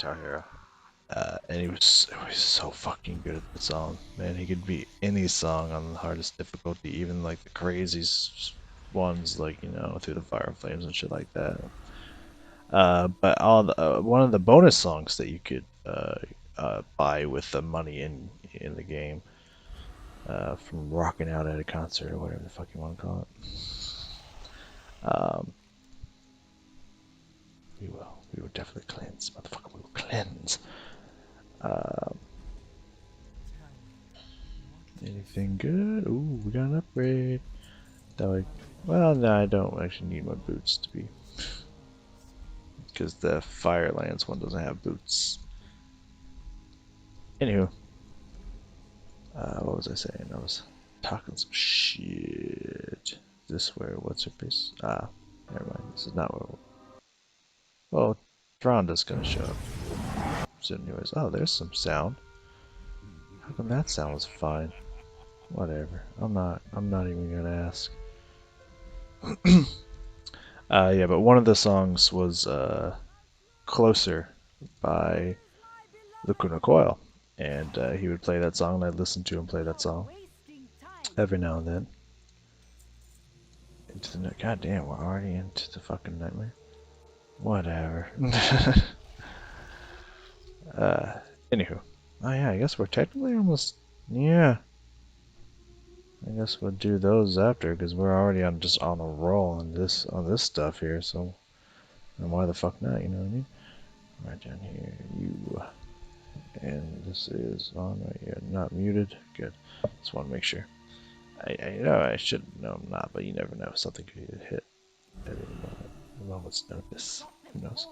Guitar Hero. And he was so fucking good at the song, man. He could beat any song on the hardest difficulty, even like the craziest ones, like, you know, Through the Fire and Flames and shit like that. But all the, one of the bonus songs that you could buy with the money in the game, from rocking out at a concert or whatever the fuck you want to call it. We will definitely cleanse, motherfucker. We will cleanse. Anything good? Ooh, we got an upgrade. Well, no, I don't actually need my boots to be, because the Firelands one doesn't have boots. Anywho, what was I saying? I was talking some shit. This where what's her face? Never mind. This is not where. Well, Rhonda's gonna show up. So anyways, oh, there's some sound. How come that sound was fine? Whatever. I'm not even gonna ask. Yeah, but one of the songs was Closer by Lacuna Coil, and he would play that song, and I'd listen to him play that song every now and then. Into the God damn, we're already into the fucking nightmare. Whatever. Anywho, oh yeah, I guess we're technically almost, yeah. I guess we'll do those after, because we're already just on a roll on this stuff here. So, and why the fuck not? You know what I mean? Right down here, you, and this is on right here, not muted. Good. Just want to make sure. I know I should know I'm not, but you never know. Something could hit at any moment. A moment's notice. Who knows?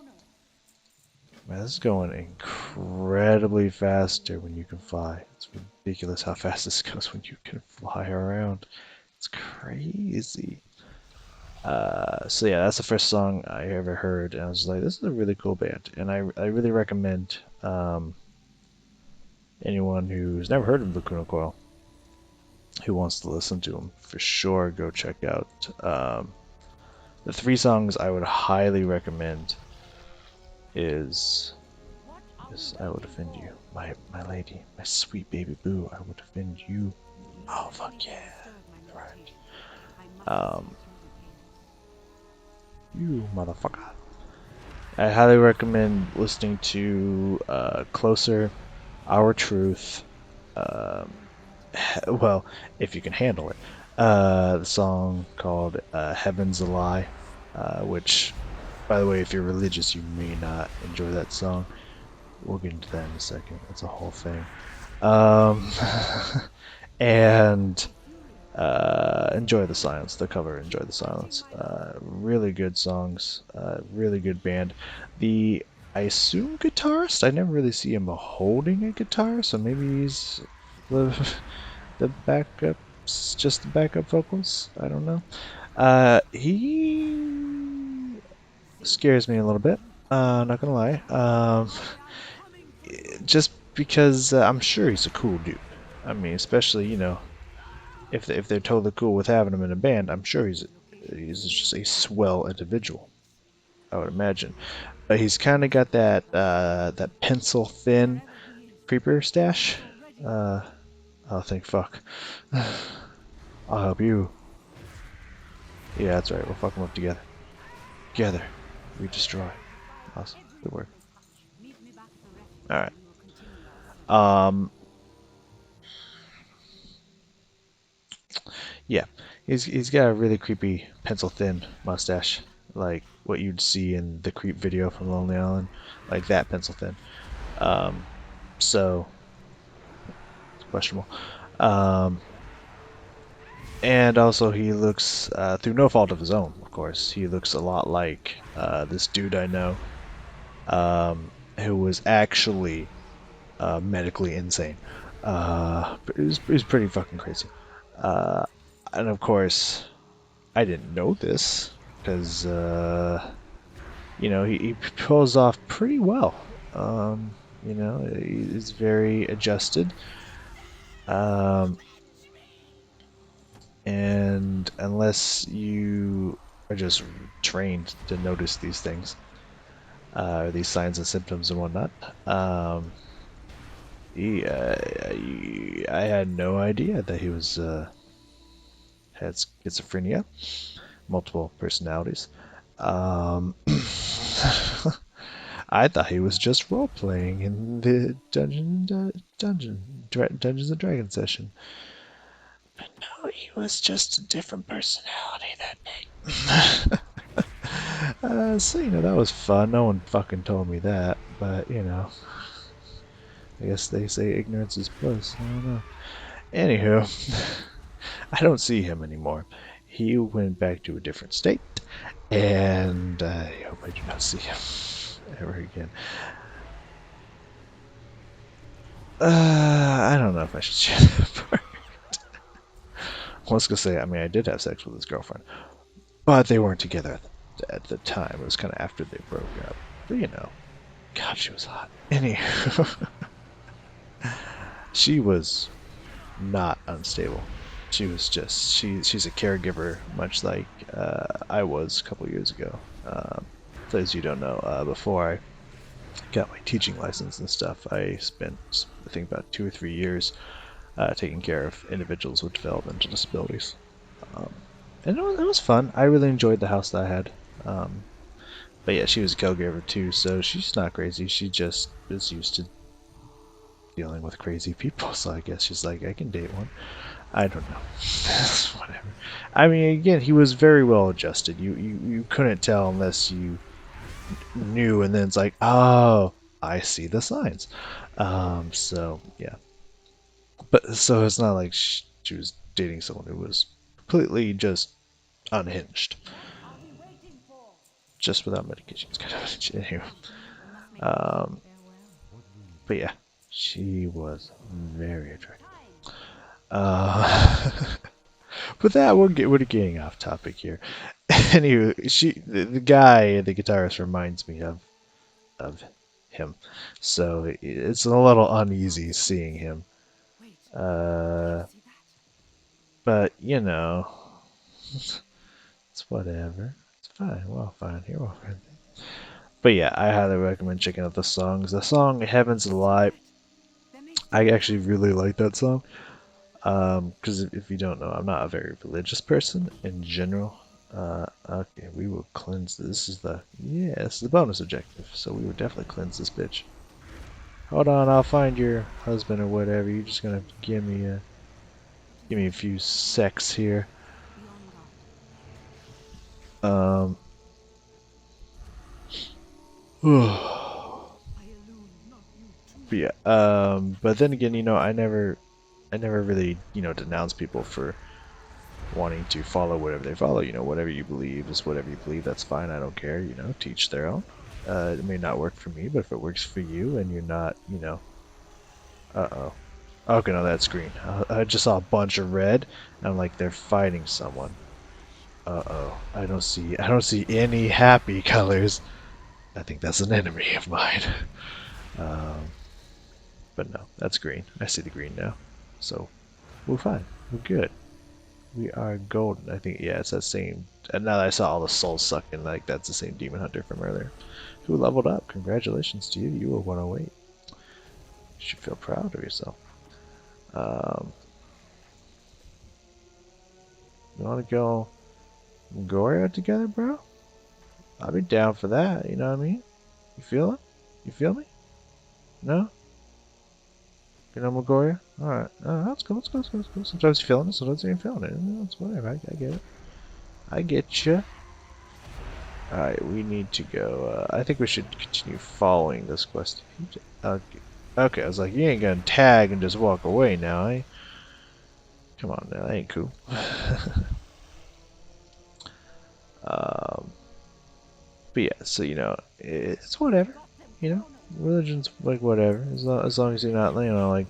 Man, this is going incredibly faster when you can fly. It's ridiculous how fast this goes when you can fly around. It's crazy. So yeah, that's the first song I ever heard, and I was like, this is a really cool band, and I really recommend anyone who's never heard of Lacuna Coil, who wants to listen to them, for sure go check out the 3 songs I would highly recommend is this. I will defend you, my lady, my sweet baby boo. I will defend you. Oh fuck yeah, right. You motherfucker. I highly recommend listening to Closer, Our Truth. Well, if you can handle it. The song called Heaven's a Lie, which, by the way, if you're religious, you may not enjoy that song. We'll get into that in a second. That's a whole thing. And Enjoy the Silence, the cover, Enjoy the Silence. Really good songs, really good band. I assume guitarist, I never really see him holding a guitar, so maybe he's the backup, just the backup vocals, I don't know. He scares me a little bit, not gonna lie. Just because I'm sure he's a cool dude. I mean, especially, you know, if they're totally cool with having him in a band, I'm sure he's just a swell individual, I would imagine. But he's kind of got that pencil thin creeper stash. Oh, thank fuck. I'll help you. Yeah, that's right. We'll fuck them up together. Together, we destroy. Awesome. Good work. All right. Yeah, he's got a really creepy pencil thin mustache, like what you'd see in the Creep video from Lonely Island, like that pencil thin. So it's questionable. And also he looks, through no fault of his own, of course, he looks a lot like this dude I know, who was actually medically insane. It was pretty fucking crazy. And of course, I didn't know this because, you know, he pulls off pretty well. You know, he's very adjusted. And unless you are just trained to notice these things, or these signs and symptoms and whatnot. I had no idea that he was had schizophrenia, multiple personalities. Um, I thought he was just role playing in the Dungeons and Dragons session. But no, he was just a different personality that day. So that was fun. No one fucking told me that, but I guess they say ignorance is bliss. I don't know. Anywho, I don't see him anymore. He went back to a different state, and I hope I do not see him ever again. I don't know if I should share that part. I was gonna say, I mean, I did have sex with his girlfriend, but they weren't together at the time. It was kind of after they broke up. But God, she was hot. Anywho, she was not unstable. She was just she's a caregiver, much like I was a couple years ago. For those you don't know, before I got my teaching license and stuff, I spent I think about 2 or 3 years taking care of individuals with developmental disabilities. Um, and it was fun. I really enjoyed the house that I had. Um, but yeah, she was a caregiver too, so she's not crazy. She just is used to dealing with crazy people. So I guess she's like, I can date one. I don't know. Whatever. I mean, again, he was very well adjusted. You couldn't tell unless you knew, and then it's like, oh, I see the signs. So yeah, but so it's not like she was dating someone who was completely just unhinged, just without medications, kind of. Anyway, um, but yeah, she was very attractive. Uh, but that we're getting off topic here. Anyway, the guy, the guitarist, reminds me of him, so it's a little uneasy seeing him. Uh, but it's whatever. It's fine. Well, fine. You're welcome. But yeah, I highly recommend checking out the songs. The song "Heaven's a Lie," I actually really like that song. Because if you don't know, I'm not a very religious person in general. Okay, we will cleanse this. This is the bonus objective, so we will definitely cleanse this bitch. Hold on, I'll find your husband or whatever. You're just gonna give me a few secs here. Um. But yeah. But then again, I never really, denounce people for wanting to follow whatever they follow. Whatever you believe is whatever you believe. That's fine. I don't care. Teach their own. It may not work for me, but if it works for you and you're not, uh-oh. Okay, no, that's green. I just saw a bunch of red, and I'm like, they're fighting someone. Uh-oh. I don't see any happy colors. I think that's an enemy of mine. Um, but no, that's green. I see the green now. So, we're fine. We're good. We are golden. I think, yeah, it's that same. And now that I saw all the souls sucking, like, that's the same demon hunter from earlier. Who leveled up. Congratulations to you. You were 108. You should feel proud of yourself. Um, you want to go Gorio together, bro? I'll be down for that. You know what I mean? You feel it? You feel me? No? You know Gorio? Alright. That's cool. That's cool. That's cool. Sometimes you're feeling it. Sometimes you ain't feeling it. That's whatever. I get it. I get you. Alright, we need to go. I think we should continue following this quest. Okay, I was like, you ain't gonna tag and just walk away now, eh? Come on now, that ain't cool. um, but yeah, so it's whatever. Religion's like whatever, as long as you're not, like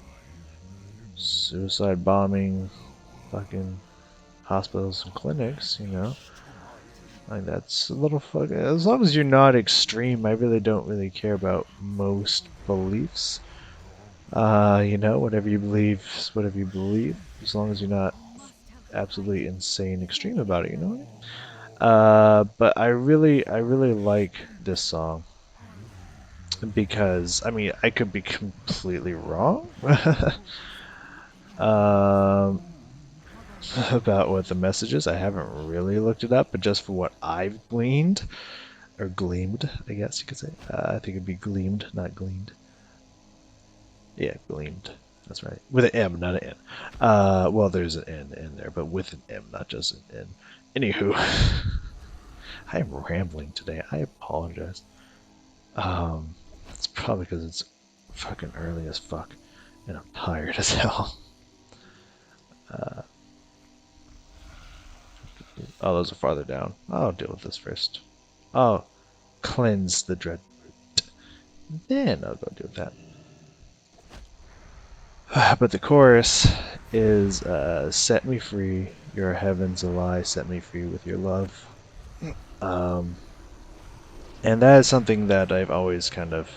suicide bombing, fucking hospitals and clinics, like that's a little fuck. As long as you're not extreme, I really don't really care about most beliefs. Whatever you believe is whatever you believe, as long as you're not absolutely insane extreme about it, But I really like this song. because I mean I could be completely wrong um, about what the message is. I haven't really looked it up, but just for what I've gleaned or gleamed, I guess you could say. I think it'd be gleamed, not gleaned. Yeah, gleamed. That's right. With an M, not an N. Well, there's an N in there, but with an M, not just an N. Anywho, I am rambling today. I apologize. Um, it's probably because it's fucking early as fuck, and I'm tired as hell. Uh, oh, those are farther down. I'll deal with this first. I'll cleanse the dread root. Then I'll go deal with that. But the chorus is set me free, your heaven's a lie, set me free with your love. Um, and that is something that I've always kind of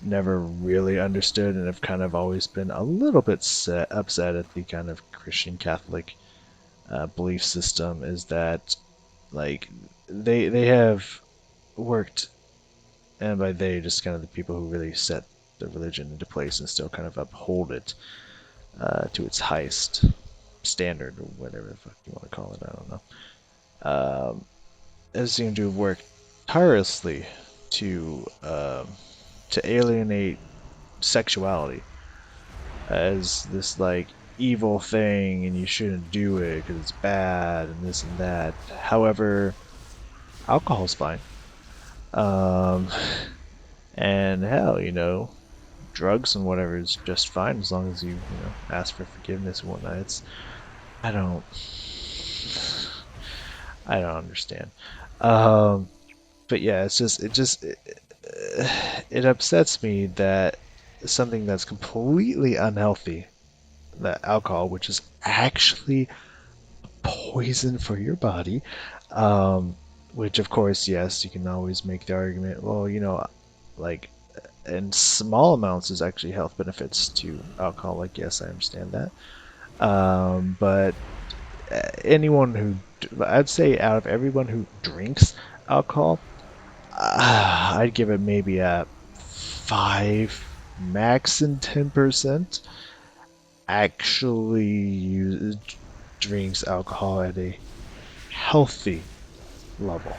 never really understood, and have kind of always been a little bit upset at the kind of Christian Catholic belief system, is that like they have worked, and by they just kind of the people who really set the religion into place and still kind of uphold it to its highest standard, or whatever the fuck you want to call it. I don't know. Has seemed to have worked tirelessly to alienate sexuality as this like evil thing, and you shouldn't do it because it's bad and this and that. However, alcohol's fine. Um, and hell, drugs and whatever is just fine as long as you ask for forgiveness and whatnot. I don't I don't understand. Um, but yeah, it upsets me that something that's completely unhealthy, that alcohol, which is actually poison for your body, um, which of course, yes, you can always make the argument, well, like in small amounts is actually health benefits to alcohol. Like, yes, I understand that. But anyone I'd say out of everyone who drinks alcohol, I'd give it maybe a 5, max in 10% actually drinks alcohol at a healthy level.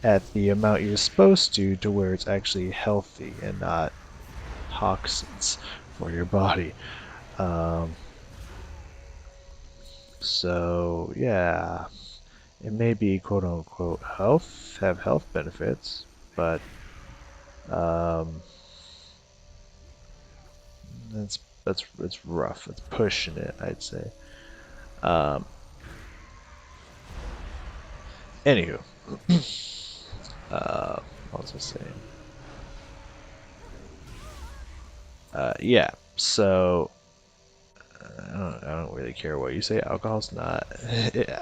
At the amount you're supposed to where it's actually healthy and not toxins for your body. Um, so yeah, it may be quote unquote have health benefits, but um, it's rough. It's pushing it, I'd say. Um, Anywho, what was I saying? Yeah. So I don't really care what you say. Alcohol's not.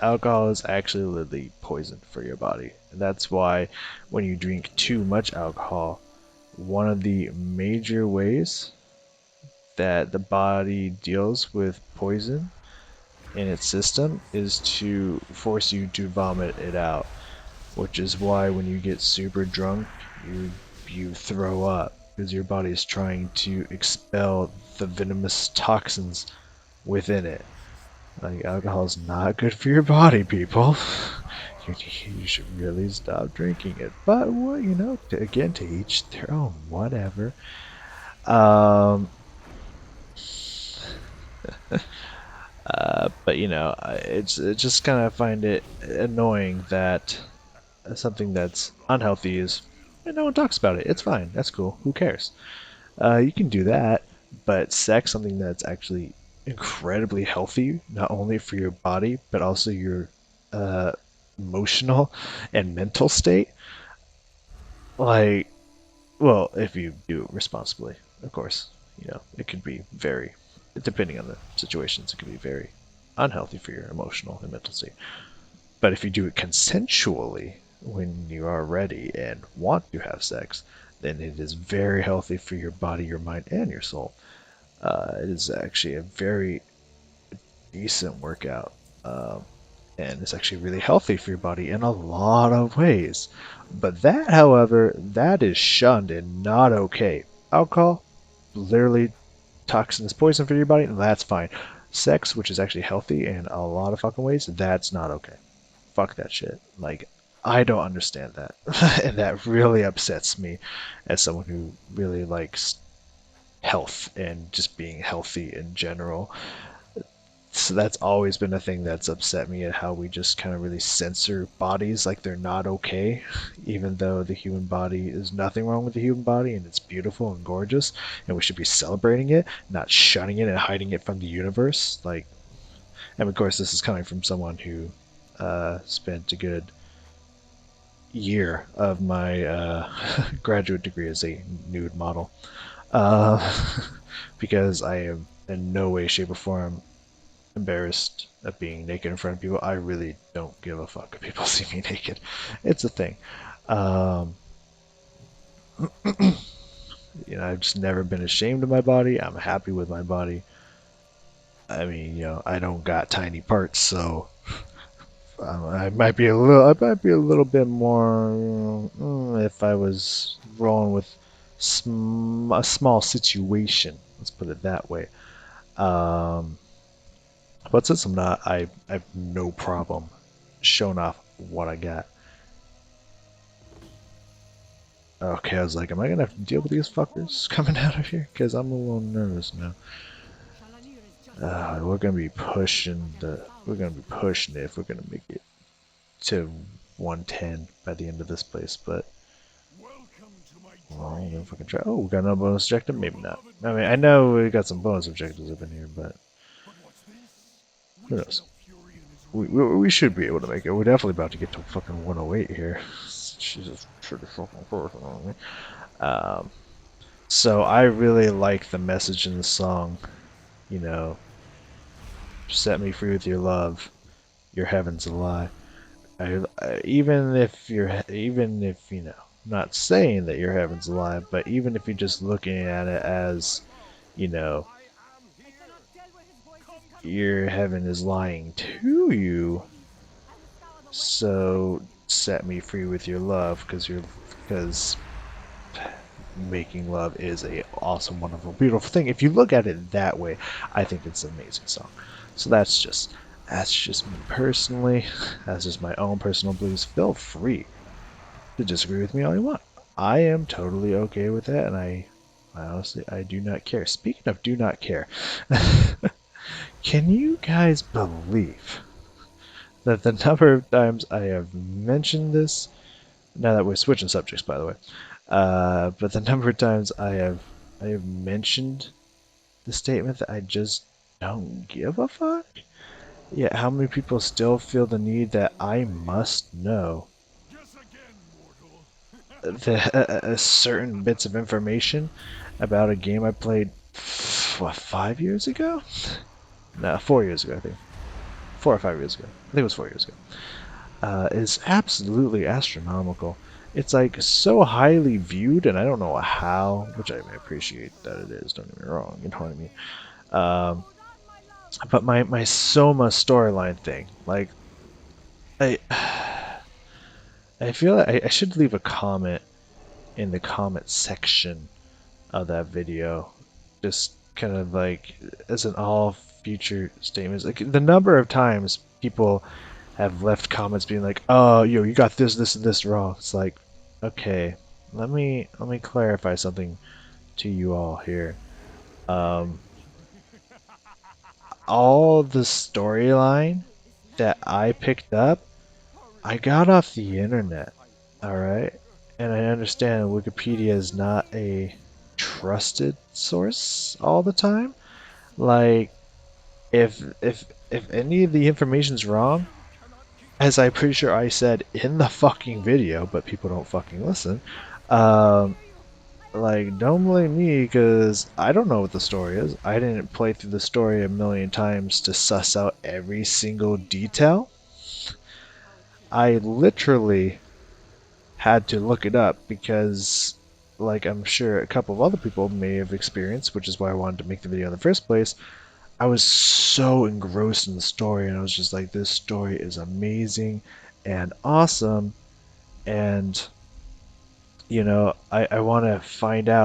Alcohol is actually literally poison for your body. And that's why when you drink too much alcohol, one of the major ways that the body deals with poison in its system is to force you to vomit it out, which is why when you get super drunk, you throw up because your body is trying to expel the venomous toxins within it. Like, alcohol is not good for your body, people. You should really stop drinking it. But well, again, to each their own. Whatever. Um, but it's just kind of find it annoying that something that's unhealthy is, and no one talks about it. It's fine. That's cool. Who cares? You can do that, but sex, something that's actually incredibly healthy, not only for your body, but also your uh, emotional and mental state. Like, well, if you do it responsibly, of course, it could be very, depending on the situations, it could be very unhealthy for your emotional and mental state. But if you do it consensually when you are ready and want to have sex, then it is very healthy for your body, your mind, and your soul. It is actually a very decent workout. and it's actually really healthy for your body in a lot of ways. But that, however, that is shunned and not okay. Alcohol, literally toxin is poison for your body, and that's fine. Sex, which is actually healthy in a lot of fucking ways, that's not okay. Fuck that shit. Like, I don't understand that. And that really upsets me as someone who really likes health and just being healthy in general. So that's always been a thing that's upset me, at how we just kind of really censor bodies like they're not okay, even though the human body is nothing wrong with the human body and it's beautiful and gorgeous, and we should be celebrating it, not shunning it and hiding it from the universe. Like, and of course, this is coming from someone who spent a good year of my graduate degree as a nude model, uh, because I am in no way, shape, or form embarrassed of being naked in front of people. I really don't give a fuck if people see me naked. It's a thing. Um, I've just never been ashamed of my body. I'm happy with my body. I mean, I don't got tiny parts, so I might be a little. I might be a little bit more if I was rolling with a small situation. Let's put it that way. Um, but since I'm not, I have no problem showing off what I got. Okay, I was like, am I gonna have to deal with these fuckers coming out of here? Because I'm a little nervous now. We're gonna be pushing it if we're gonna make it to 110 by the end of this place. But well, I'm gonna fucking try. Oh, we got no bonus objective? Maybe not. I mean, I know we got some bonus objectives up in here, but who knows? We should be able to make it. We're definitely about to get to fucking 108 here. Jesus, pretty fucking person on me. Um, so I really like the message in the song. You know, set me free with your love. Your heaven's a lie. Even if not saying that your heaven's a lie, but even if you're just looking at it as, you know, your heaven is lying to you, so set me free with your love, because making love is a awesome, wonderful, beautiful thing. If you look at it that way, I think it's an amazing song. So that's just me personally. That's just my own personal beliefs. Feel free to disagree with me all you want. I am totally okay with that, and I honestly, I do not care. Speaking of do not care, can you guys believe that the number of times I have mentioned this, now that we're switching subjects, by the way, but the number of times I have mentioned the statement that I just don't give a fuck? Yet how many people still feel the need that I must know certain bits of information about a game I played, what, 5 years ago? No, 4 years ago, I think. 4 or 5 years ago. I think it was 4 years ago. Is absolutely astronomical. It's like so highly viewed, and I don't know how, which I appreciate that it is, don't get me wrong, you know what I mean? Um, but my Soma storyline thing, like, I I feel like I should leave a comment in the comment section of that video, just kind of like as an all future statements. Like the number of times people have left comments being like, "Oh, you got this, and this wrong." It's like, okay, let me clarify something to you all here. Um, all the storyline that I picked up, I got off the internet. All right, and I understand Wikipedia is not a trusted source all the time. Like, if any of the information's wrong, as I'm pretty sure I said in the fucking video, but people don't fucking listen. Um, like, don't blame me because I don't know what the story is. I didn't play through the story a million times to suss out every single detail. I literally had to look it up because, like I'm sure a couple of other people may have experienced, which is why I wanted to make the video in the first place. I was so engrossed in the story, and I was just like, this story is amazing and awesome, and I want to find out